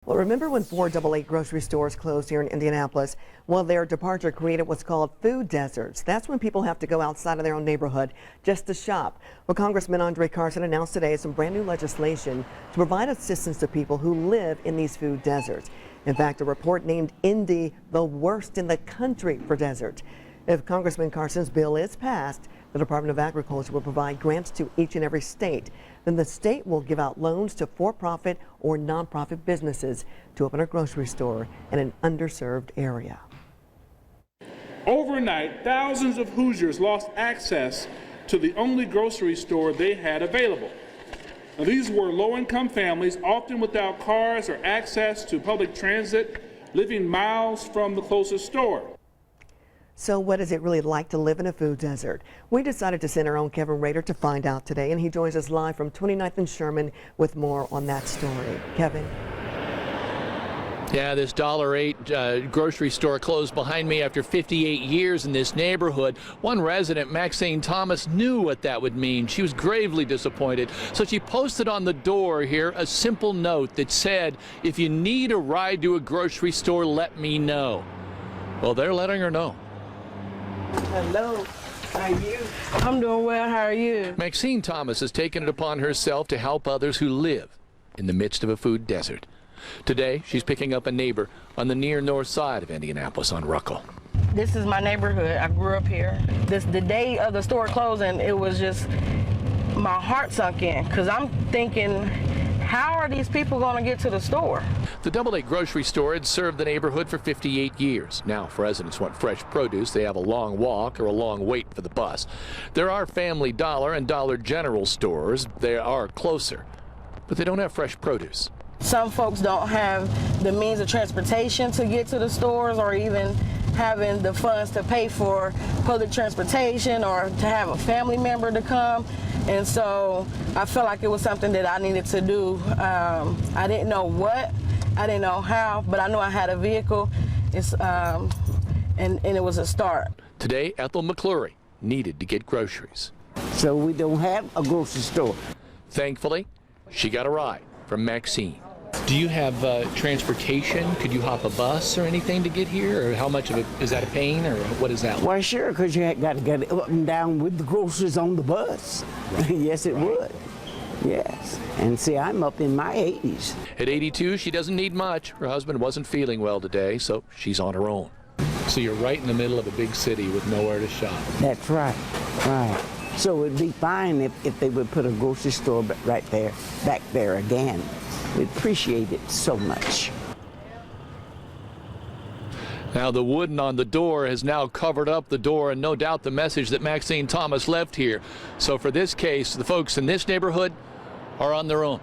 Well, remember when 488 grocery stores closed here in Indianapolis? Well, their departure created what's called food deserts. That's when people have to go outside of their own neighborhood just to shop. Well, Congressman Andre Carson announced today some brand new legislation to provide assistance to people who live in these food deserts. In fact, a report named Indy the worst in the country for deserts. If Congressman Carson's bill is passed, the Department of Agriculture will provide grants to each and every state. Then the state will give out loans to for-profit or nonprofit businesses to open a grocery store in an underserved area. Overnight, thousands of Hoosiers lost access to the only grocery store they had available. Now, these were low-income families, often without cars or access to public transit, living miles from the closest store. So what is it really like to live in a food desert? We decided to send our own Kevin Rader to find out today, and he joins us live from 29th and Sherman with more on that story. Kevin. Yeah, this $8 grocery store closed behind me after 58 years in this neighborhood. One resident, Maxine Thomas, knew what that would mean. She was gravely disappointed. So she posted on the door here a simple note that said, "If you need a ride to a grocery store, let me know." Well, they're letting her know. Hello, how are you? I'm doing well, how are you? Maxine Thomas has taken it upon herself to help others who live in the midst of a food desert. Today, she's picking up a neighbor on the near north side of Indianapolis on Ruckle. This is my neighborhood. I grew up here. The day of the store closing, it was just, my heart sunk in, because I'm thinking, how are these people going to get to the store? The $8 grocery store had served the neighborhood for 58 years. Now, if residents want fresh produce, they have a long walk or a long wait for the bus. There are Family Dollar and Dollar General stores. They are closer, but they don't have fresh produce. Some folks don't have the means of transportation to get to the stores, or even having the funds to pay for public transportation or to have a family member to come. And so I felt like it was something that I needed to do. I didn't know what, I didn't know how, but I knew I had a vehicle, and it was a start. Today, Ethel McClure needed to get groceries. So we don't have a grocery store. Thankfully, she got a ride from Maxine. Do you have transportation? Could you hop a bus or anything to get here? Or how much of it is that a pain, or what is that? Well, sure, because you got to get up and down with the groceries on the bus. Right. Yes, it would. Yes. And see, I'm up in my 80s. At 82, she doesn't need much. Her husband wasn't feeling well today, so she's on her own. So you're right in the middle of a big city with nowhere to shop. That's right. Right. So it'd be fine if they would put a grocery store right there, back there again. We'd appreciate it so much. Now the wooden on the door has now covered up the door, and no doubt the message that Maxine Thomas left here. So for this case, the folks in this neighborhood are on their own.